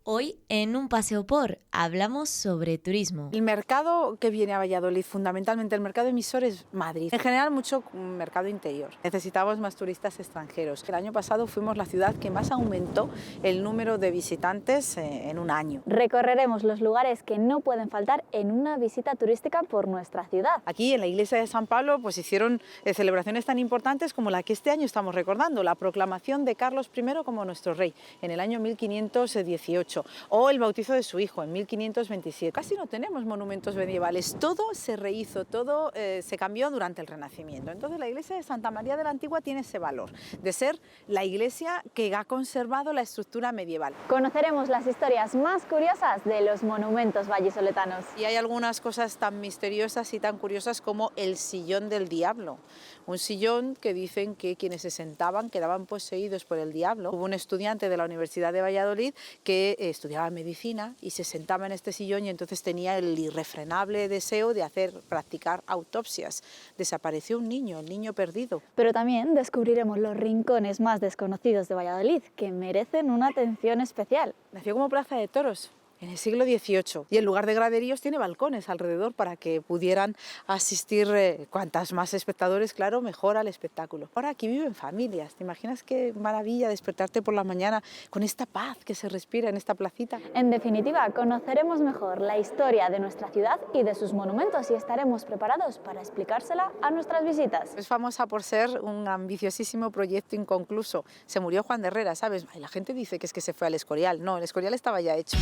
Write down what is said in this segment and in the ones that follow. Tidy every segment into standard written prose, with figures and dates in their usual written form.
Hoy, en Un Paseo por, hablamos sobre turismo. El mercado que viene a Valladolid, fundamentalmente el mercado emisor, es Madrid. En general, mucho mercado interior. Necesitamos más turistas extranjeros. El año pasado fuimos la ciudad que más aumentó el número de visitantes en un año. Recorreremos los lugares que no pueden faltar en una visita turística por nuestra ciudad. Aquí en la iglesia de San Pablo pues hicieron celebraciones tan importantes como la que este año estamos recordando, la proclamación de Carlos I como nuestro rey en el año 1518. O el bautizo de su hijo en 1527. Casi no tenemos monumentos medievales, todo se rehizo, todo se cambió durante el Renacimiento. Entonces la iglesia de Santa María de la Antigua tiene ese valor de ser la iglesia que ha conservado la estructura medieval. Conoceremos las historias más curiosas de los monumentos vallisoletanos. Y hay algunas cosas tan misteriosas y tan curiosas como el sillón del diablo. Un sillón que dicen que quienes se sentaban quedaban poseídos por el diablo. Hubo un estudiante de la Universidad de Valladolid que estudiaba medicina y se sentaba en este sillón y entonces tenía el irrefrenable deseo de practicar autopsias. Desapareció un niño, el niño perdido. Pero también descubriremos los rincones más desconocidos de Valladolid, que merecen una atención especial. Nació como plaza de toros en el siglo XVIII y en lugar de graderíos tiene balcones alrededor para que pudieran asistir cuantas más espectadores, claro, mejor al espectáculo. Ahora aquí viven familias, ¿te imaginas qué maravilla despertarte por la mañana con esta paz que se respira en esta placita? En definitiva, conoceremos mejor la historia de nuestra ciudad y de sus monumentos y estaremos preparados para explicársela a nuestras visitas. Es famosa por ser un ambiciosísimo proyecto inconcluso. Se murió Juan de Herrera, ¿sabes? Y la gente dice que es que se fue al Escorial. No, el Escorial estaba ya hecho.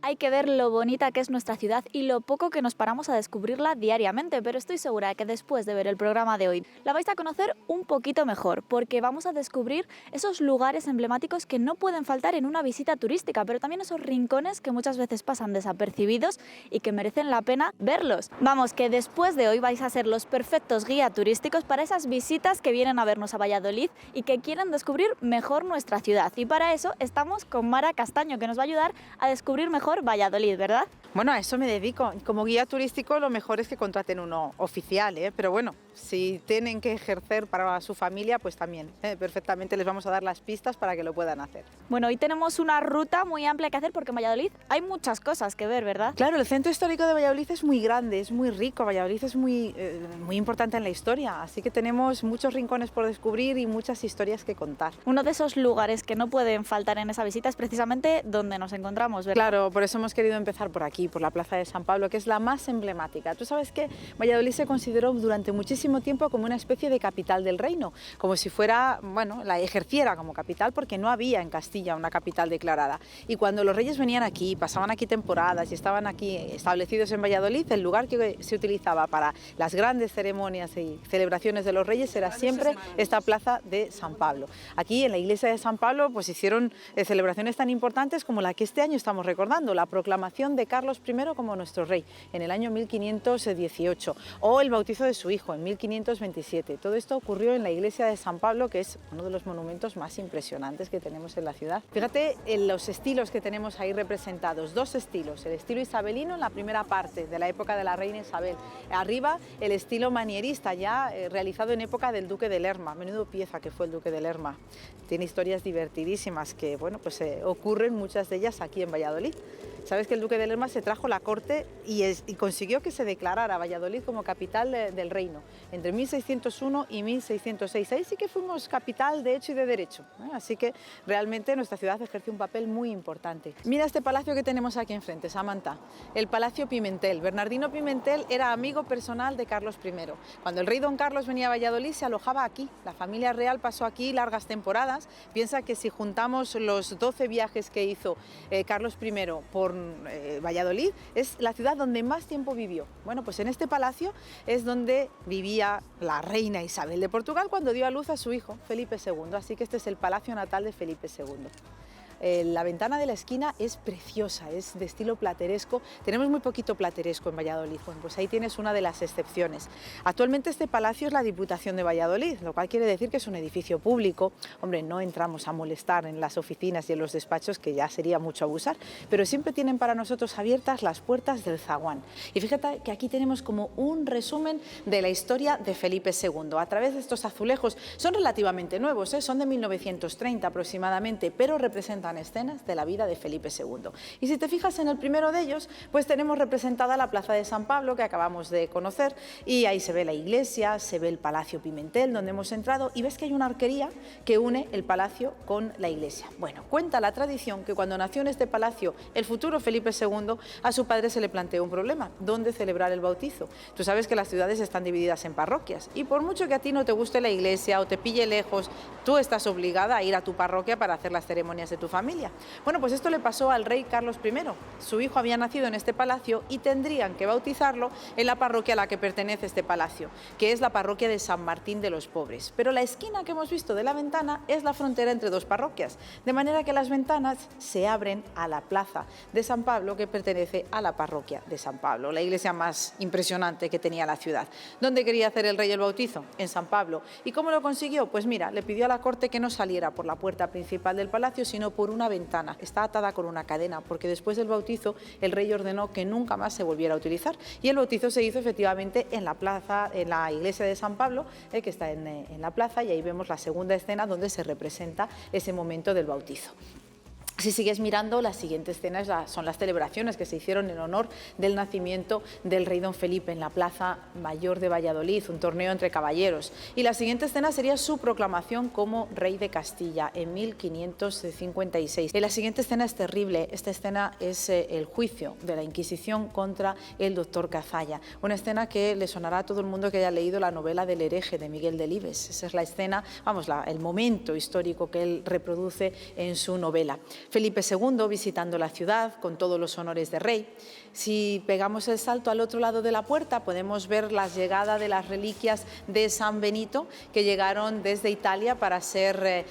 Hay que ver lo bonita que es nuestra ciudad y lo poco que nos paramos a descubrirla diariamente, pero estoy segura de que después de ver el programa de hoy la vais a conocer un poquito mejor, porque vamos a descubrir esos lugares emblemáticos que no pueden faltar en una visita turística, pero también esos rincones que muchas veces pasan desapercibidos y que merecen la pena verlos. Vamos, que después de hoy vais a ser los perfectos guías turísticos para esas visitas que vienen a vernos a Valladolid y que quieren descubrir mejor nuestra ciudad. Y para eso estamos con Mara Castaño, que nos va a ayudar a descubrir mejor Valladolid, ¿verdad? Bueno, a eso me dedico. Como guía turístico lo mejor es que contraten uno oficial, pero bueno, si tienen que ejercer para su familia, pues también perfectamente les vamos a dar las pistas para que lo puedan hacer. Bueno, hoy tenemos una ruta muy amplia que hacer porque en Valladolid hay muchas cosas que ver, ¿verdad? Claro, el centro histórico de Valladolid es muy grande, es muy rico, Valladolid es muy importante en la historia, así que tenemos muchos rincones por descubrir y muchas historias que contar. Uno de esos lugares que no pueden faltar en esa visita es precisamente donde nos encontramos, ¿verdad? Claro, por eso hemos querido empezar por aquí, por la Plaza de San Pablo, que es la más emblemática. Tú sabes que Valladolid se consideró durante muchísimo tiempo como una especie de capital del reino, como si fuera, bueno, la ejerciera como capital porque no había en Castilla una capital declarada. Y cuando los reyes venían aquí, pasaban aquí temporadas y estaban aquí establecidos en Valladolid, el lugar que se utilizaba para las grandes ceremonias y celebraciones de los reyes era siempre esta Plaza de San Pablo. Aquí en la iglesia de San Pablo pues hicieron celebraciones tan importantes como la que este año estamos recordando, la proclamación de Carlos I como nuestro rey en el año 1518 o el bautizo de su hijo en 1527. Todo esto ocurrió en la iglesia de San Pablo, que es uno de los monumentos más impresionantes que tenemos en la ciudad. Fíjate en los estilos que tenemos ahí representados, dos estilos, el estilo isabelino en la primera parte de la época de la reina Isabel, arriba el estilo manierista ya realizado en época del duque de Lerma, menudo pieza que fue el duque de Lerma. Tiene historias divertidísimas que bueno, pues ocurren muchas de ellas aquí en Valladolid. Sabes que el duque de Lerma se trajo la corte y consiguió que se declarara Valladolid como capital del reino entre 1601 y 1606. Ahí sí que fuimos capital de hecho y de derecho, así que realmente nuestra ciudad ejerce un papel muy importante. Mira este palacio que tenemos aquí enfrente, Samantha, el Palacio Pimentel. Bernardino Pimentel era amigo personal de Carlos I. Cuando el rey don Carlos venía a Valladolid se alojaba aquí, la familia real pasó aquí largas temporadas. Piensa que si juntamos los 12 viajes que hizo Carlos I por Valladolid, es la ciudad donde más tiempo vivió. Bueno, pues en este palacio es donde vivía la reina Isabel de Portugal cuando dio a luz a su hijo Felipe II, así que este es el palacio natal de Felipe II. La ventana de la esquina es preciosa, es de estilo plateresco. Tenemos muy poquito plateresco en Valladolid, bueno, pues ahí tienes una de las excepciones. Actualmente este palacio es la Diputación de Valladolid, lo cual quiere decir que es un edificio público. Hombre, no entramos a molestar en las oficinas y en los despachos, que ya sería mucho abusar, pero siempre tienen para nosotros abiertas las puertas del zaguán. Y fíjate que aquí tenemos como un resumen de la historia de Felipe II. A través de estos azulejos, son relativamente nuevos, son de 1930 aproximadamente, pero representan escenas de la vida de Felipe II. Y si te fijas en el primero de ellos, pues tenemos representada la Plaza de San Pablo, que acabamos de conocer, y ahí se ve la iglesia, se ve el Palacio Pimentel, donde hemos entrado, y ves que hay una arquería que une el palacio con la iglesia. Bueno, cuenta la tradición que cuando nació en este palacio el futuro Felipe II, a su padre se le planteó un problema: ¿dónde celebrar el bautizo? Tú sabes que las ciudades están divididas en parroquias, y por mucho que a ti no te guste la iglesia o te pille lejos, tú estás obligada a ir a tu parroquia para hacer las ceremonias de tu familia. Bueno, pues esto le pasó al rey Carlos I. Su hijo había nacido en este palacio y tendrían que bautizarlo en la parroquia a la que pertenece este palacio, que es la parroquia de San Martín de los Pobres. Pero la esquina que hemos visto de la ventana es la frontera entre dos parroquias, de manera que las ventanas se abren a la plaza de San Pablo, que pertenece a la parroquia de San Pablo, la iglesia más impresionante que tenía la ciudad. ¿Dónde quería hacer el rey el bautizo? En San Pablo. ¿Y cómo lo consiguió? Pues mira, le pidió a la corte que no saliera por la puerta principal del palacio, sino por una ventana. Está atada con una cadena, porque después del bautizo el rey ordenó que nunca más se volviera a utilizar. Y el bautizo se hizo efectivamente en la plaza, en la iglesia de San Pablo, que está en la plaza, y ahí vemos la segunda escena donde se representa ese momento del bautizo. Si sigues mirando, las siguientes escenas son las celebraciones que se hicieron en honor del nacimiento del rey don Felipe en la Plaza Mayor de Valladolid, un torneo entre caballeros. Y la siguiente escena sería su proclamación como rey de Castilla en 1556. Y la siguiente escena es terrible. Esta escena es el juicio de la Inquisición contra el doctor Cazalla. Una escena que le sonará a todo el mundo que haya leído la novela del hereje de Miguel Delibes. Esa es la escena, el momento histórico que él reproduce en su novela. Felipe II visitando la ciudad con todos los honores de rey. Si pegamos el salto al otro lado de la puerta, podemos ver la llegada de las reliquias de San Benito, que llegaron desde Italia para ser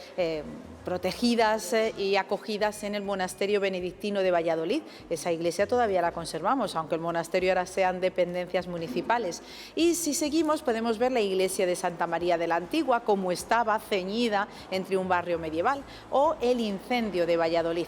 protegidas y acogidas en el monasterio benedictino de Valladolid. Esa iglesia todavía la conservamos, aunque el monasterio ahora sean dependencias municipales. Y si seguimos, podemos ver la iglesia de Santa María de la Antigua, como estaba ceñida entre un barrio medieval, o el incendio de Valladolid.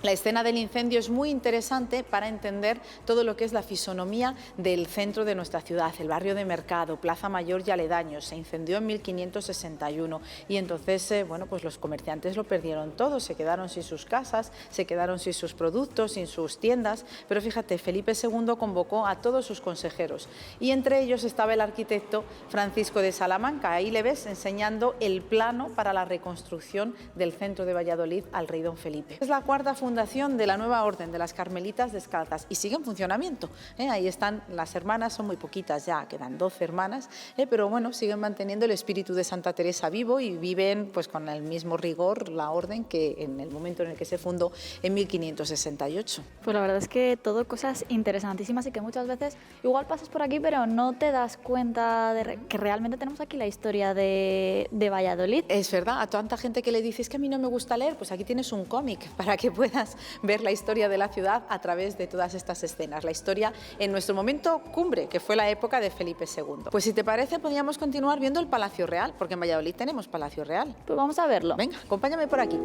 La escena del incendio es muy interesante para entender todo lo que es la fisonomía del centro de nuestra ciudad, el barrio de Mercado, Plaza Mayor y aledaños. Se incendió en 1561 y entonces pues los comerciantes lo perdieron todo, se quedaron sin sus casas, se quedaron sin sus productos, sin sus tiendas. Pero fíjate, Felipe II convocó a todos sus consejeros y entre ellos estaba el arquitecto Francisco de Salamanca. Ahí le ves enseñando el plano para la reconstrucción del centro de Valladolid al rey don Felipe. Es la cuarta fundación de la nueva orden de las Carmelitas Descalzas y sigue en funcionamiento. Ahí están las hermanas, son muy poquitas ya, quedan 12 hermanas, pero bueno, siguen manteniendo el espíritu de Santa Teresa vivo y viven pues con el mismo rigor la orden que en el momento en el que se fundó en 1568. Pues la verdad es que todo cosas interesantísimas y que muchas veces igual pasas por aquí pero no te das cuenta de que realmente tenemos aquí la historia de Valladolid. Es verdad, a tanta gente que le dices que a mí no me gusta leer, pues aquí tienes un cómic para que puedas ver la historia de la ciudad a través de todas estas escenas, la historia en nuestro momento cumbre, que fue la época de Felipe II. Pues si te parece, podríamos continuar viendo el Palacio Real, porque en Valladolid tenemos Palacio Real. Pues vamos a verlo. Venga, acompáñame por aquí.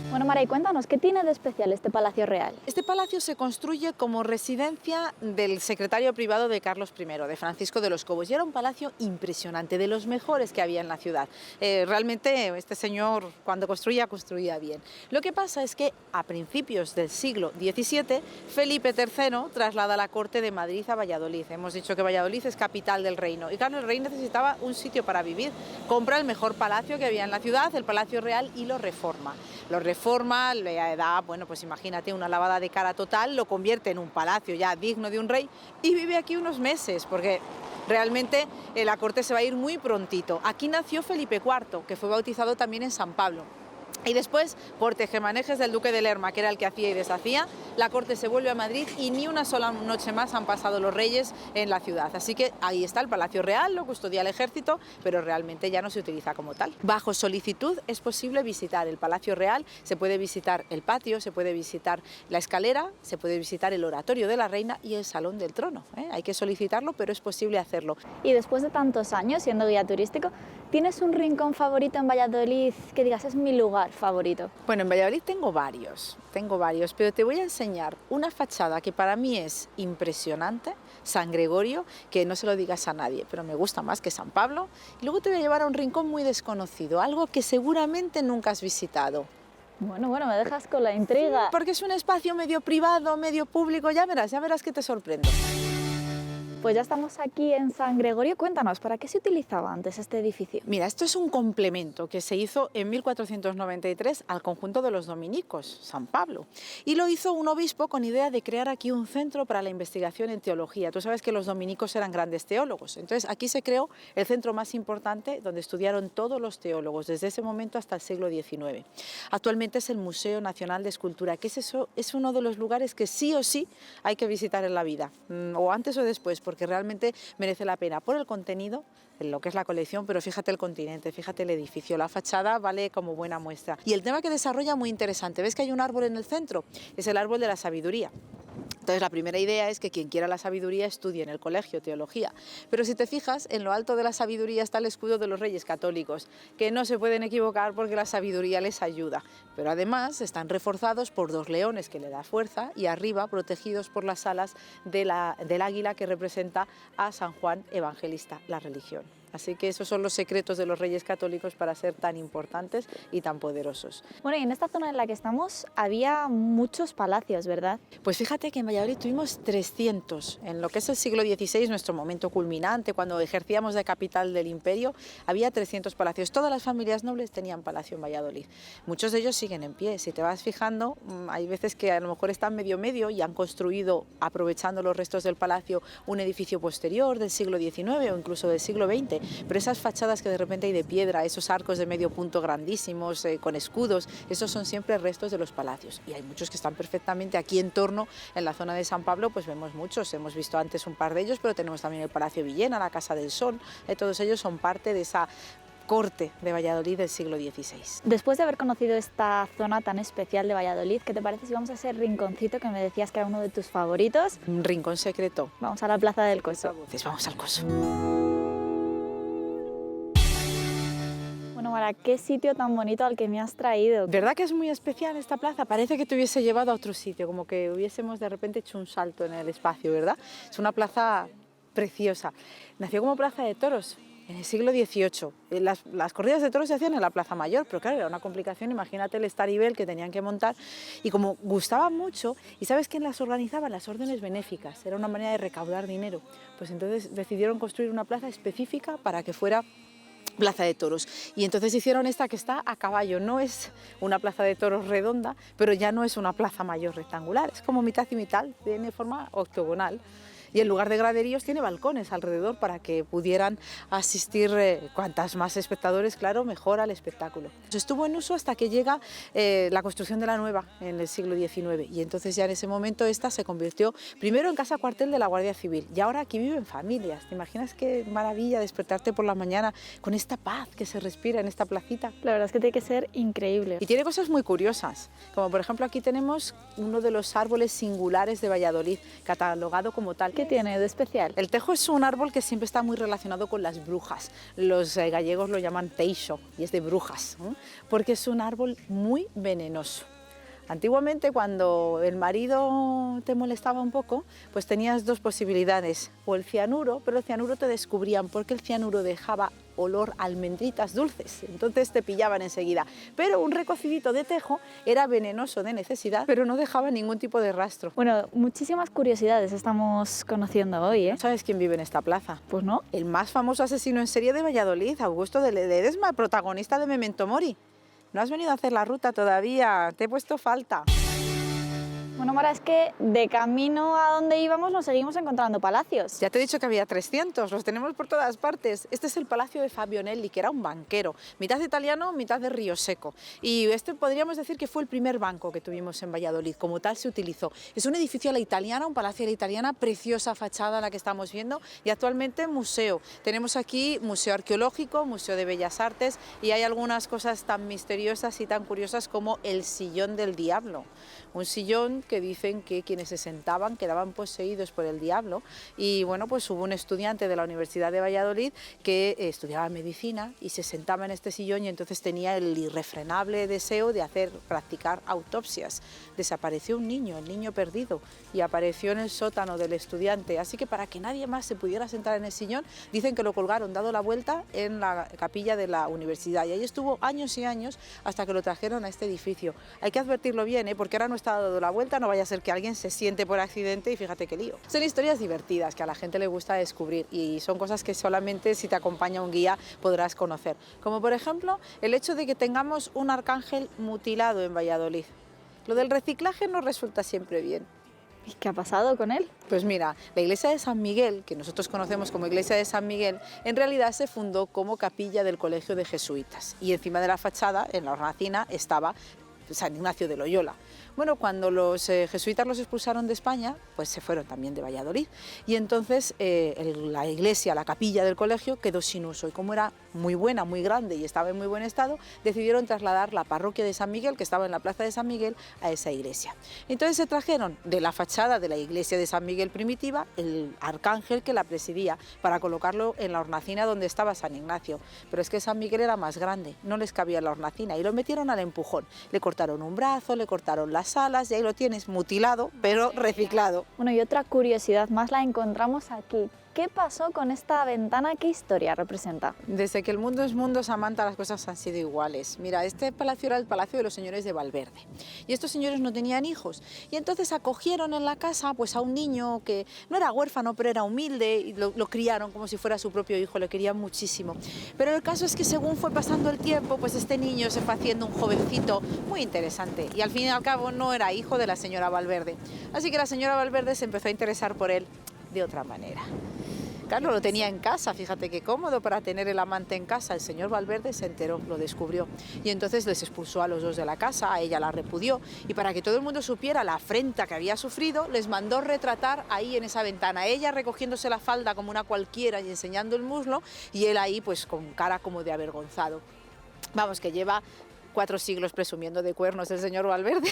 Bueno, Mara, cuéntanos, ¿qué tiene de especial este Palacio Real? Este palacio se construye como residencia del secretario privado de Carlos I, de Francisco de los Cobos, y era un palacio impresionante, de los mejores que había en la ciudad. Realmente este señor, cuando construía bien. Lo que pasa es que a principios del siglo XVII, Felipe III traslada la corte de Madrid a Valladolid. Hemos dicho que Valladolid es capital del reino, y claro, el rey necesitaba un sitio para vivir. Compra el mejor palacio que había en la ciudad, el Palacio Real, y lo reforma. Le da, pues imagínate, una lavada de cara total, lo convierte en un palacio ya digno de un rey y vive aquí unos meses, porque realmente la corte se va a ir muy prontito. Aquí nació Felipe IV, que fue bautizado también en San Pablo. Y después, por tejemanejes del duque de Lerma, que era el que hacía y deshacía, la corte se vuelve a Madrid y ni una sola noche más han pasado los reyes en la ciudad. Así que ahí está el Palacio Real, lo custodia el ejército, pero realmente ya no se utiliza como tal. Bajo solicitud es posible visitar el Palacio Real, se puede visitar el patio, se puede visitar la escalera, se puede visitar el oratorio de la reina y el Salón del Trono. Hay que solicitarlo, pero es posible hacerlo. Y después de tantos años siendo guía turístico, ¿tienes un rincón favorito en Valladolid que digas es mi lugar favorito? Bueno, en Valladolid tengo varios, pero te voy a enseñar una fachada que para mí es impresionante, San Gregorio, que no se lo digas a nadie, pero me gusta más que San Pablo. Y luego te voy a llevar a un rincón muy desconocido, algo que seguramente nunca has visitado. Bueno, me dejas con la intriga. Sí, porque es un espacio medio privado, medio público, ya verás que te sorprendo. Pues ya estamos aquí en San Gregorio. Cuéntanos, ¿para qué se utilizaba antes este edificio? Mira, esto es un complemento que se hizo en 1493 al conjunto de los dominicos, San Pablo. Y lo hizo un obispo con idea de crear aquí un centro para la investigación en teología. Tú sabes que los dominicos eran grandes teólogos. Entonces aquí se creó el centro más importante donde estudiaron todos los teólogos, desde ese momento hasta el siglo XIX. Actualmente es el Museo Nacional de Escultura, que es uno de los lugares que sí o sí hay que visitar en la vida, o antes o después, porque realmente merece la pena por el contenido, en lo que es la colección, pero fíjate el continente, fíjate el edificio, la fachada vale como buena muestra. Y el tema que desarrolla muy interesante, ¿ves que hay un árbol en el centro? Es el árbol de la sabiduría. Entonces la primera idea es que quien quiera la sabiduría estudie en el colegio teología, pero si te fijas, en lo alto de la sabiduría está el escudo de los Reyes Católicos, que no se pueden equivocar porque la sabiduría les ayuda, pero además están reforzados por dos leones que le da fuerza y arriba protegidos por las alas del águila que representa a San Juan Evangelista, la religión. Así que esos son los secretos de los Reyes Católicos para ser tan importantes y tan poderosos. Bueno, y en esta zona en la que estamos había muchos palacios, ¿verdad? Pues fíjate que en Valladolid tuvimos 300. En lo que es el siglo XVI, nuestro momento culminante, cuando ejercíamos de capital del imperio, había 300 palacios. Todas las familias nobles tenían palacio en Valladolid. Muchos de ellos siguen en pie. Si te vas fijando, hay veces que a lo mejor están medio y han construido, aprovechando los restos del palacio, un edificio posterior del siglo XIX o incluso del siglo XX. Pero esas fachadas que de repente hay de piedra, esos arcos de medio punto grandísimos, con escudos, esos son siempre restos de los palacios. Y hay muchos que están perfectamente aquí en torno, en la zona de San Pablo, pues vemos muchos. Hemos visto antes un par de ellos, pero tenemos también el Palacio Villena, la Casa del Sol. Todos ellos son parte de esa corte de Valladolid del siglo XVI. Después de haber conocido esta zona tan especial de Valladolid, ¿qué te parece si vamos a ese rinconcito que me decías que era uno de tus favoritos? Un rincón secreto. Vamos a la Plaza del Coso. Pues vamos al Coso. Bueno, Mara, qué sitio tan bonito al que me has traído. ¿Verdad que es muy especial esta plaza? Parece que te hubiese llevado a otro sitio, como que hubiésemos de repente hecho un salto en el espacio, ¿verdad? Es una plaza preciosa. Nació como plaza de toros en el siglo XVIII. Las corridas de toros se hacían en la Plaza Mayor, pero claro, era una complicación, imagínate el estaribel que tenían que montar. Y como gustaban mucho, ¿y sabes quién las organizaba? Las órdenes benéficas, era una manera de recaudar dinero. Pues entonces decidieron construir una plaza específica para que fuera plaza de toros, y entonces hicieron esta que está a caballo. No es una plaza de toros redonda, pero ya no es una plaza mayor rectangular, es como mitad y mitad, tiene forma octogonal. Y en lugar de graderíos tiene balcones alrededor para que pudieran asistir cuantas más espectadores, claro, mejor al espectáculo. Estuvo en uso hasta que llega la construcción de la nueva en el siglo XIX, y entonces ya en ese momento esta se convirtió primero en casa cuartel de la Guardia Civil, y ahora aquí viven familias. ¿Te imaginas qué maravilla despertarte por la mañana con esta paz que se respira en esta placita? La verdad es que tiene que ser increíble. Y tiene cosas muy curiosas, como por ejemplo aquí tenemos uno de los árboles singulares de Valladolid, catalogado como tal. ¿Qué tiene de especial? El tejo es un árbol que siempre está muy relacionado con las brujas. Los gallegos lo llaman teixo y es de brujas, porque es un árbol muy venenoso. Antiguamente, cuando el marido te molestaba un poco, pues tenías dos posibilidades, o el cianuro, pero el cianuro te descubrían porque el cianuro dejaba olor a almendritas dulces, entonces te pillaban enseguida. Pero un recocidito de tejo era venenoso de necesidad, pero no dejaba ningún tipo de rastro. Bueno, muchísimas curiosidades estamos conociendo hoy, ¿eh? ¿Sabes quién vive en esta plaza? Pues no. El más famoso asesino en serie de Valladolid, Augusto de Ledesma, protagonista de Memento Mori. ¿No has venido a hacer la ruta todavía? Te he puesto falta. Bueno, Mara, es que de camino a donde íbamos nos seguimos encontrando palacios. Ya te he dicho que había 300, los tenemos por todas partes. Este es el Palacio de Fabio Nelli, que era un banquero, mitad italiano, mitad de Río Seco. Y este podríamos decir que fue el primer banco que tuvimos en Valladolid, como tal se utilizó. Es un edificio a la italiana, un palacio a la italiana, preciosa fachada la que estamos viendo y actualmente museo. Tenemos aquí museo arqueológico, museo de bellas artes y hay algunas cosas tan misteriosas y tan curiosas como el sillón del diablo. Un sillón que dicen que quienes se sentaban quedaban poseídos por el diablo y bueno, pues hubo un estudiante de la Universidad de Valladolid que estudiaba medicina y se sentaba en este sillón y entonces tenía el irrefrenable deseo de practicar autopsias. Desapareció un niño, el niño perdido, y apareció en el sótano del estudiante, así que para que nadie más se pudiera sentar en el sillón, dicen que lo colgaron dado la vuelta en la capilla de la universidad y ahí estuvo años y años hasta que lo trajeron a este edificio. Hay que advertirlo bien, porque ahora no está dado la vuelta, no vaya a ser que alguien se siente por accidente y fíjate qué lío. Son historias divertidas que a la gente le gusta descubrir y son cosas que solamente si te acompaña un guía podrás conocer. Como por ejemplo el hecho de que tengamos un arcángel mutilado en Valladolid. Lo del reciclaje nos resulta siempre bien. ¿Y qué ha pasado con él? Pues mira, la iglesia de San Miguel, que nosotros conocemos como iglesia de San Miguel, en realidad se fundó como capilla del Colegio de Jesuitas y encima de la fachada, en la hornacina, estaba San Ignacio de Loyola. Bueno, cuando los jesuitas los expulsaron de España, pues se fueron también de Valladolid y entonces la iglesia, la capilla del colegio quedó sin uso y como era muy buena, muy grande y estaba en muy buen estado, decidieron trasladar la parroquia de San Miguel, que estaba en la plaza de San Miguel, a esa iglesia. Entonces se trajeron de la fachada de la iglesia de San Miguel primitiva el arcángel que la presidía para colocarlo en la hornacina donde estaba San Ignacio, pero es que San Miguel era más grande, no les cabía en la hornacina y lo metieron al empujón. Le cortaron un brazo, le cortaron las alas y ahí lo tienes mutilado, pero reciclado. Bueno, y otra curiosidad más la encontramos aquí. ¿Qué pasó con esta ventana? ¿Qué historia representa? Desde que el mundo es mundo, Samantha, las cosas han sido iguales. Mira, este palacio era el palacio de los señores de Valverde y estos señores no tenían hijos y entonces acogieron en la casa pues a un niño que no era huérfano pero era humilde y lo criaron como si fuera su propio hijo, lo querían muchísimo. Pero el caso es que según fue pasando el tiempo, pues este niño se fue haciendo un jovencito muy interesante y al fin y al cabo no era hijo de la señora Valverde. Así que la señora Valverde se empezó a interesar por él de otra manera. Claro, lo tenía en casa, fíjate qué cómodo para tener el amante en casa. El señor Valverde se enteró, lo descubrió y entonces les expulsó a los dos de la casa, a ella la repudió y para que todo el mundo supiera la afrenta que había sufrido, les mandó retratar ahí en esa ventana, ella recogiéndose la falda como una cualquiera y enseñando el muslo y él ahí pues con cara como de avergonzado. Vamos, que lleva 4 siglos presumiendo de cuernos el señor Valverde.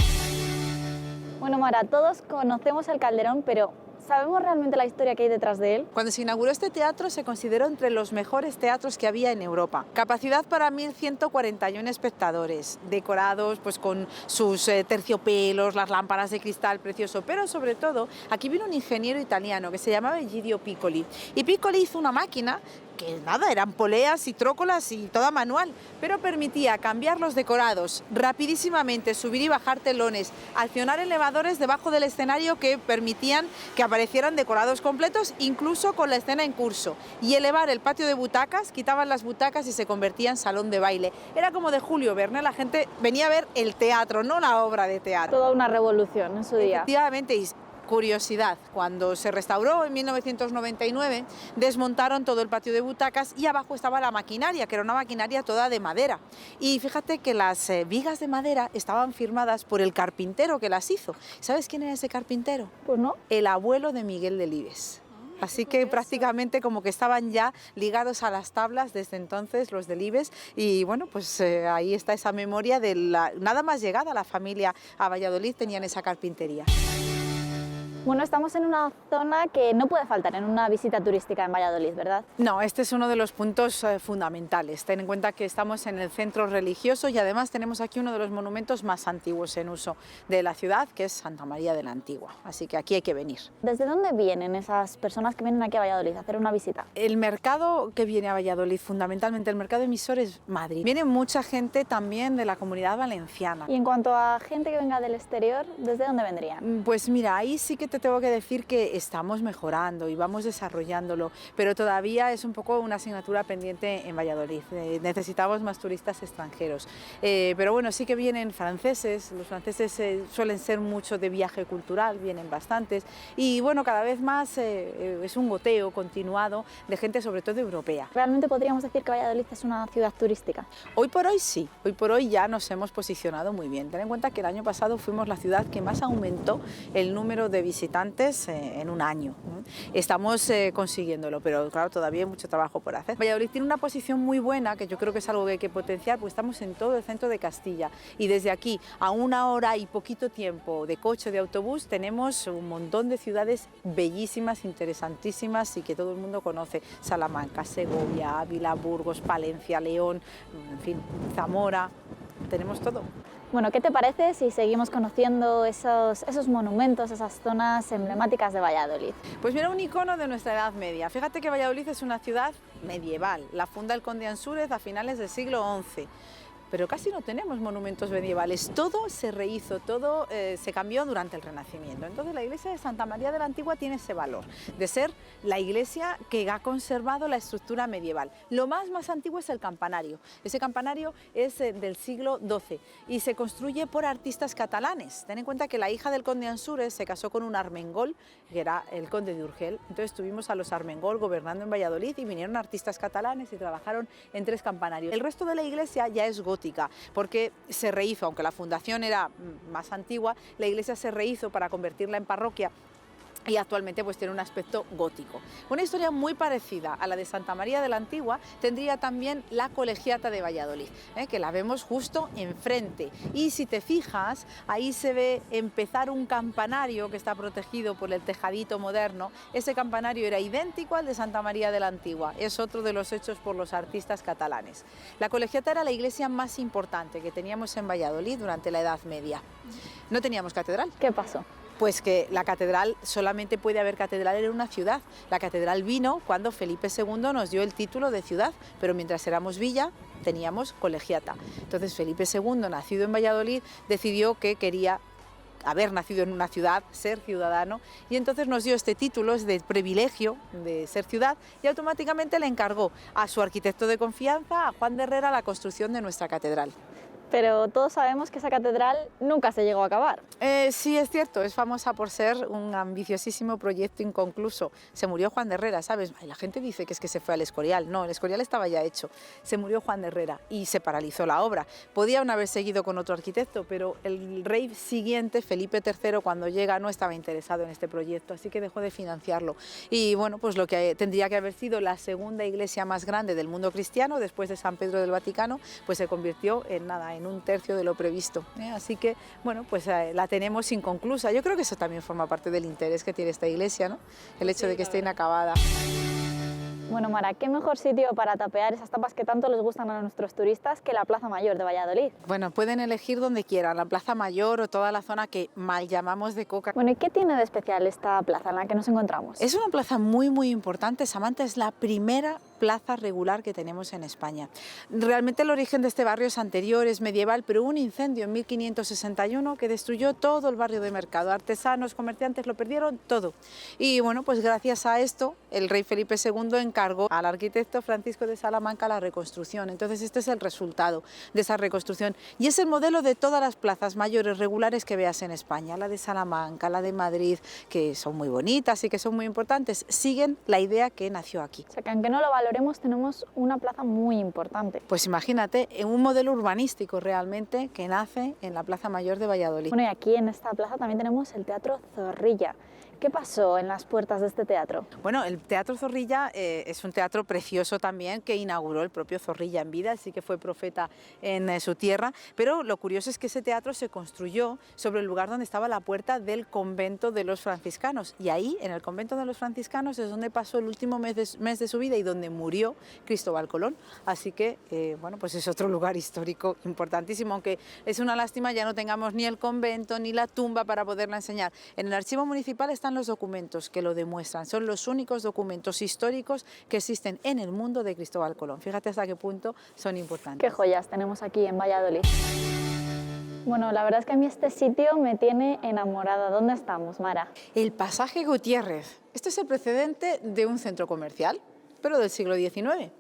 Bueno, Mara, todos conocemos el Calderón, pero ¿sabemos realmente la historia que hay detrás de él? Cuando se inauguró este teatro se consideró entre los mejores teatros que había en Europa. Capacidad para 1.141 espectadores, decorados pues con sus terciopelos, las lámparas de cristal precioso, pero sobre todo aquí vino un ingeniero italiano que se llamaba Egidio Piccoli y Piccoli hizo una máquina que nada, eran poleas y trócolas y toda manual, pero permitía cambiar los decorados rapidísimamente, subir y bajar telones, accionar elevadores debajo del escenario que permitían que aparecieran decorados completos, incluso con la escena en curso, y elevar el patio de butacas, quitaban las butacas y se convertía en salón de baile. Era como de Julio Verne, la gente venía a ver el teatro, no la obra de teatro. Toda una revolución en su día. Efectivamente, y curiosidad, cuando se restauró en 1999, desmontaron todo el patio de butacas y abajo estaba la maquinaria, que era una maquinaria toda de madera. Y fíjate que las vigas de madera estaban firmadas por el carpintero que las hizo. ¿Sabes quién era ese carpintero? Pues no. El abuelo de Miguel Delibes. Así que prácticamente como que estaban ya ligados a las tablas desde entonces los Delibes y bueno, pues ahí está esa memoria de nada más llegada la familia a Valladolid tenían esa carpintería. Bueno, estamos en una zona que no puede faltar en una visita turística en Valladolid, ¿verdad? No, este es uno de los puntos fundamentales. Ten en cuenta que estamos en el centro religioso y además tenemos aquí uno de los monumentos más antiguos en uso de la ciudad, que es Santa María de la Antigua. Así que aquí hay que venir. ¿Desde dónde vienen esas personas que vienen aquí a Valladolid a hacer una visita? El mercado que viene a Valladolid, fundamentalmente el mercado emisor es Madrid. Viene mucha gente también de la Comunidad Valenciana. Y en cuanto a gente que venga del exterior, ¿desde dónde vendrían? Pues mira, ahí sí que te tengo que decir que estamos mejorando y vamos desarrollándolo, pero todavía es un poco una asignatura pendiente en Valladolid. Necesitamos más turistas extranjeros. Pero bueno, sí que vienen franceses, los franceses suelen ser mucho de viaje cultural, vienen bastantes, y bueno, cada vez más es un goteo continuado de gente, sobre todo europea. ¿Realmente podríamos decir que Valladolid es una ciudad turística? Hoy por hoy sí, hoy por hoy ya nos hemos posicionado muy bien. Ten en cuenta que el año pasado fuimos la ciudad que más aumentó el número de visitantes en un año. Estamos consiguiéndolo, pero claro, todavía hay mucho trabajo por hacer. Valladolid tiene una posición muy buena, que yo creo que es algo que hay que potenciar, pues estamos en todo el centro de Castilla y desde aquí a 1 hora y poquito tiempo de coche o de autobús tenemos un montón de ciudades bellísimas, interesantísimas y que todo el mundo conoce: Salamanca, Segovia, Ávila, Burgos, Palencia, León, en fin, Zamora, tenemos todo. Bueno, ¿qué te parece si seguimos conociendo esos monumentos, esas zonas emblemáticas de Valladolid? Pues mira, un icono de nuestra Edad Media. Fíjate que Valladolid es una ciudad medieval, la funda el conde Ansúrez a finales del siglo XI. Pero casi no tenemos monumentos medievales, todo se rehizo, todo se cambió durante el Renacimiento. Entonces la iglesia de Santa María de la Antigua tiene ese valor de ser la iglesia que ha conservado la estructura medieval. Lo más antiguo es el campanario. Ese campanario es del siglo XII y se construye por artistas catalanes. Ten en cuenta que la hija del conde Ansúrez se casó con un armengol, que era el conde de Urgel. Entonces tuvimos a los armengol gobernando en Valladolid y vinieron artistas catalanes y trabajaron en 3 campanarios. El resto de la iglesia ya es gótica, porque se rehizo, aunque la fundación era más antigua, la iglesia se rehizo para convertirla en parroquia y actualmente pues tiene un aspecto gótico. Una historia muy parecida a la de Santa María de la Antigua tendría también la Colegiata de Valladolid, que la vemos justo enfrente. Y si te fijas, ahí se ve empezar un campanario que está protegido por el tejadito moderno. Ese campanario era idéntico al de Santa María de la Antigua, es otro de los hechos por los artistas catalanes. La Colegiata era la iglesia más importante que teníamos en Valladolid durante la Edad Media. No teníamos catedral. ¿Qué pasó? Pues que la catedral, solamente puede haber catedral en una ciudad. La catedral vino cuando Felipe II nos dio el título de ciudad, pero mientras éramos villa teníamos colegiata. Entonces Felipe II, nacido en Valladolid, decidió que quería haber nacido en una ciudad, ser ciudadano, y entonces nos dio este título, es de privilegio de ser ciudad, y automáticamente le encargó a su arquitecto de confianza, a Juan de Herrera, la construcción de nuestra catedral. Pero todos sabemos que esa catedral nunca se llegó a acabar. Sí, es cierto, es famosa por ser un ambiciosísimo proyecto inconcluso. Se murió Juan de Herrera, ¿sabes? La gente dice que es que se fue al Escorial. No, el Escorial estaba ya hecho. Se murió Juan de Herrera y se paralizó la obra. Podían haber seguido con otro arquitecto, pero el rey siguiente, Felipe III, cuando llega no estaba interesado en este proyecto, así que dejó de financiarlo. Y bueno, pues lo que tendría que haber sido la segunda iglesia más grande del mundo cristiano, después de San Pedro del Vaticano, pues se convirtió en nada, en 1/3 de lo previsto. Así que, bueno, pues la tenemos inconclusa. Yo creo que eso también forma parte del interés que tiene esta iglesia, ¿no? El hecho de que esté inacabada. Bueno, Mara, ¿qué mejor sitio para tapear esas tapas que tanto les gustan a nuestros turistas que la Plaza Mayor de Valladolid? Bueno, pueden elegir donde quieran, la Plaza Mayor o toda la zona que mal llamamos de Coca. Bueno, ¿y qué tiene de especial esta plaza en la que nos encontramos? Es una plaza muy importante, Samantha, es la primera plaza regular que tenemos en España. Realmente el origen de este barrio es anterior, es medieval, pero hubo un incendio en 1561 que destruyó todo el barrio de Mercado. Artesanos, comerciantes, lo perdieron todo. Y bueno, pues gracias a esto, el rey Felipe II encargó al arquitecto Francisco de Salamanca la reconstrucción. Entonces este es el resultado de esa reconstrucción y es el modelo de todas las plazas mayores regulares que veas en España. La de Salamanca, la de Madrid, que son muy bonitas y que son muy importantes, siguen la idea que nació aquí. O sea, que aunque no lo valoremos, tenemos una plaza muy importante. Pues imagínate, un modelo urbanístico realmente que nace en la Plaza Mayor de Valladolid. Bueno, y aquí en esta plaza también tenemos el Teatro Zorrilla. ¿Qué pasó en las puertas de este teatro? Bueno, el Teatro Zorrilla es un teatro precioso también que inauguró el propio Zorrilla en vida, así que fue profeta en su tierra, pero lo curioso es que ese teatro se construyó sobre el lugar donde estaba la puerta del convento de los franciscanos y ahí, en el convento de los franciscanos, es donde pasó el último mes de su vida y donde murió Cristóbal Colón, así que, bueno, pues es otro lugar histórico importantísimo, aunque es una lástima ya no tengamos ni el convento ni la tumba para poderla enseñar. En el archivo municipal están los documentos que lo demuestran, son los únicos documentos históricos que existen en el mundo de Cristóbal Colón. Fíjate hasta qué punto son importantes. Qué joyas tenemos aquí en Valladolid. Bueno, la verdad es que a mí este sitio me tiene enamorada. ¿Dónde estamos, Mara? El Pasaje Gutiérrez. Este es el precedente de un centro comercial, pero del siglo XIX.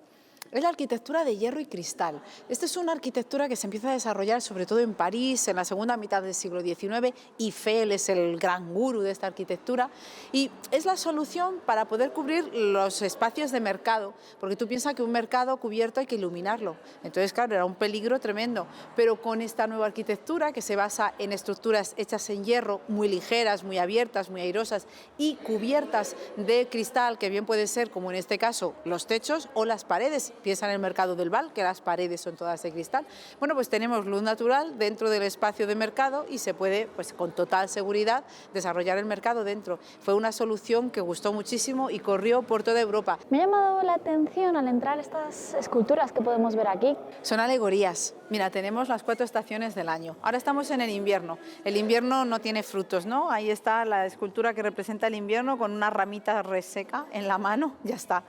Es la arquitectura de hierro y cristal. Esta es una arquitectura que se empieza a desarrollar sobre todo en París en la segunda mitad del siglo XIX. Eiffel es el gran gurú de esta arquitectura y es la solución para poder cubrir los espacios de mercado, porque tú piensas que un mercado cubierto hay que iluminarlo. Entonces, claro, era un peligro tremendo, pero con esta nueva arquitectura que se basa en estructuras hechas en hierro, muy ligeras, muy abiertas, muy airosas y cubiertas de cristal, que bien puede ser, como en este caso, los techos o las paredes. Piensa en el mercado del Val, que las paredes son todas de cristal. Bueno, pues tenemos luz natural dentro del espacio de mercado y se puede, pues con total seguridad, desarrollar el mercado dentro. Fue una solución que gustó muchísimo y corrió por toda Europa. Me ha llamado la atención al entrar estas esculturas que podemos ver aquí. Son alegorías. Mira, tenemos las 4 estaciones del año. Ahora estamos en el invierno. El invierno no tiene frutos, ¿no? Ahí está la escultura que representa el invierno con una ramita reseca en la mano, ya está.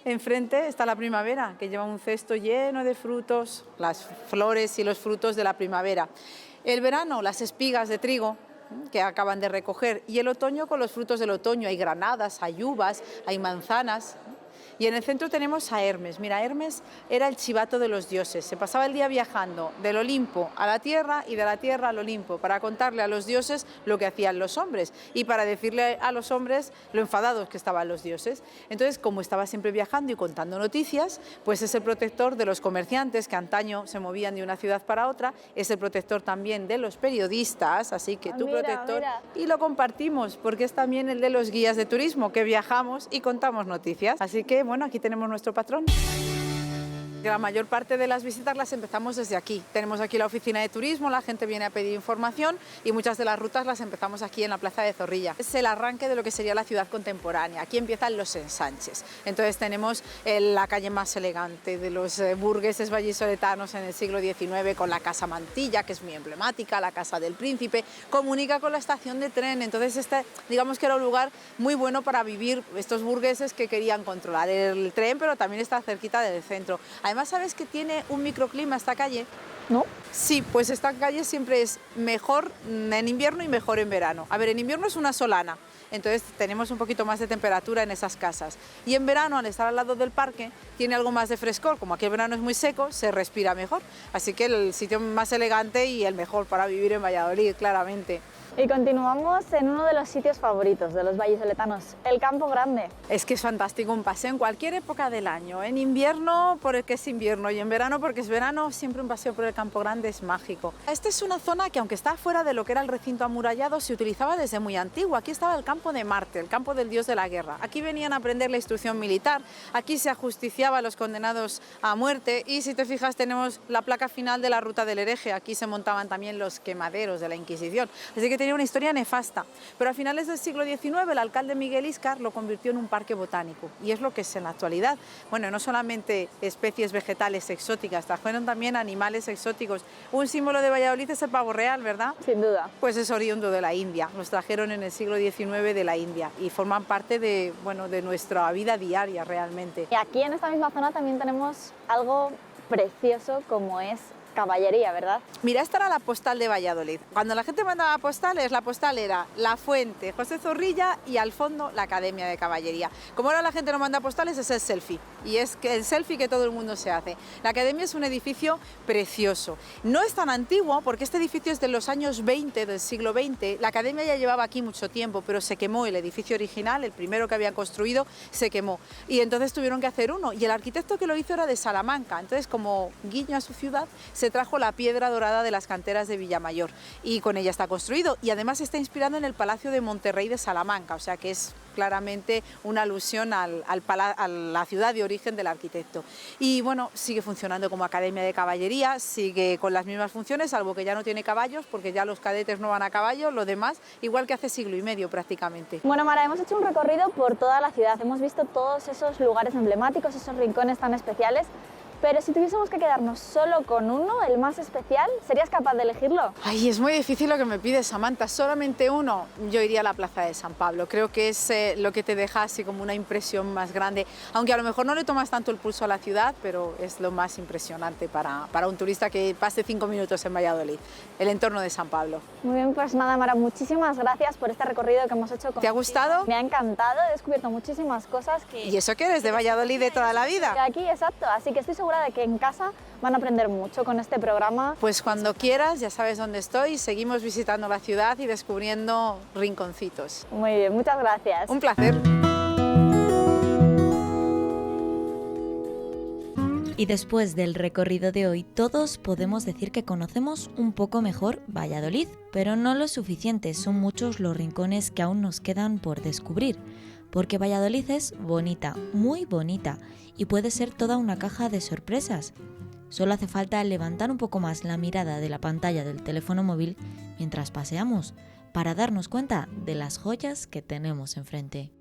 Enfrente está la primavera, que lleva un cesto lleno de frutos, las flores y los frutos de la primavera. El verano, las espigas de trigo que acaban de recoger, y el otoño con los frutos del otoño. Hay granadas, hay uvas, hay manzanas. Y en el centro tenemos a Hermes. Mira, Hermes era el chivato de los dioses. Se pasaba el día viajando del Olimpo a la tierra y de la tierra al Olimpo para contarle a los dioses lo que hacían los hombres y para decirle a los hombres lo enfadados que estaban los dioses. Entonces, como estaba siempre viajando y contando noticias, pues es el protector de los comerciantes que antaño se movían de una ciudad para otra, es el protector también de los periodistas, así que tu protector. Mira. Y lo compartimos porque es también el de los guías de turismo, que viajamos y contamos noticias. Así que bueno, aquí tenemos nuestro patrón. La mayor parte de las visitas las empezamos desde aquí. Tenemos aquí la oficina de turismo, la gente viene a pedir información y muchas de las rutas las empezamos aquí en la Plaza de Zorrilla. Es el arranque de lo que sería la ciudad contemporánea. Aquí empiezan los ensanches. Entonces tenemos la calle más elegante de los burgueses vallisoletanos en el siglo XIX con la Casa Mantilla, que es muy emblemática, la Casa del Príncipe, comunica con la estación de tren. Entonces digamos que era un lugar muy bueno para vivir estos burgueses que querían controlar el tren, pero también está cerquita del centro. Además, ¿sabes que tiene un microclima esta calle? ¿No? Sí, pues esta calle siempre es mejor en invierno y mejor en verano. A ver, en invierno es una solana, entonces tenemos un poquito más de temperatura en esas casas. Y en verano, al estar al lado del parque, tiene algo más de frescor. Como aquí el verano es muy seco, se respira mejor. Así que el sitio más elegante y el mejor para vivir en Valladolid, claramente. Y continuamos en uno de los sitios favoritos de los vallisoletanos, el Campo Grande. Es que es fantástico un paseo en cualquier época del año. En invierno porque es invierno y en verano porque es verano, siempre un paseo por el Campo Grande es mágico. Esta es una zona que, aunque está fuera de lo que era el recinto amurallado, se utilizaba desde muy antiguo. Aquí estaba el campo de Marte, el campo del dios de la guerra. Aquí venían a aprender la instrucción militar, aquí se ajusticiaba a los condenados a muerte y, si te fijas, tenemos la placa final de la Ruta del Hereje. Aquí se montaban también los quemaderos de la Inquisición. Así que tenía una historia nefasta, pero a finales del siglo XIX el alcalde Miguel Íscar lo convirtió en un parque botánico y es lo que es en la actualidad. Bueno, no solamente especies vegetales exóticas, trajeron también animales exóticos. Un símbolo de Valladolid es el pavo real, ¿verdad? Sin duda. Pues es oriundo de la India, los trajeron en el siglo XIX de la India y forman parte de, bueno, de nuestra vida diaria realmente. Y aquí en esta misma zona también tenemos algo precioso como es caballería, ¿verdad? Mira, esta era la postal de Valladolid. Cuando la gente mandaba postales, la postal era La Fuente, José Zorrilla y al fondo la Academia de Caballería. Como ahora la gente no manda postales, es el selfie. Y es que el selfie que todo el mundo se hace. La Academia es un edificio precioso. No es tan antiguo porque este edificio es de los años 20, del siglo XX. La Academia ya llevaba aquí mucho tiempo, pero se quemó el edificio original, el primero que habían construido, se quemó. Y entonces tuvieron que hacer uno. Y el arquitecto que lo hizo era de Salamanca. Entonces, como guiño a su ciudad, se trajo la piedra dorada de las canteras de Villamayor y con ella está construido y además está inspirado en el Palacio de Monterrey de Salamanca, o sea que es claramente una alusión a la ciudad de origen del arquitecto. Y bueno, sigue funcionando como academia de caballería, sigue con las mismas funciones, salvo que ya no tiene caballos, porque ya los cadetes no van a caballo, lo demás igual que hace siglo y medio prácticamente. Bueno, Mara, hemos hecho un recorrido por toda la ciudad, hemos visto todos esos lugares emblemáticos, esos rincones tan especiales. Pero si tuviésemos que quedarnos solo con uno, el más especial, ¿serías capaz de elegirlo? Ay, es muy difícil lo que me pides, Samantha. Solamente uno, yo iría a la Plaza de San Pablo. Creo que es lo que te deja así como una impresión más grande. Aunque a lo mejor no le tomas tanto el pulso a la ciudad, pero es lo más impresionante para un turista que pase 5 minutos en Valladolid, el entorno de San Pablo. Muy bien, pues nada, Mara, muchísimas gracias por este recorrido que hemos hecho contigo. ¿Te ha gustado? Me ha encantado, he descubierto muchísimas cosas que... ¿Y eso que eres de Valladolid de toda la vida? De aquí, exacto, así que estoy segura de que en casa van a aprender mucho con este programa. Pues cuando quieras, ya sabes dónde estoy, seguimos visitando la ciudad y descubriendo rinconcitos. Muy bien, muchas gracias. Un placer. Y después del recorrido de hoy, todos podemos decir que conocemos un poco mejor Valladolid, pero no lo suficiente, son muchos los rincones que aún nos quedan por descubrir, porque Valladolid es bonita, muy bonita, y puede ser toda una caja de sorpresas. Solo hace falta levantar un poco más la mirada de la pantalla del teléfono móvil mientras paseamos, para darnos cuenta de las joyas que tenemos enfrente.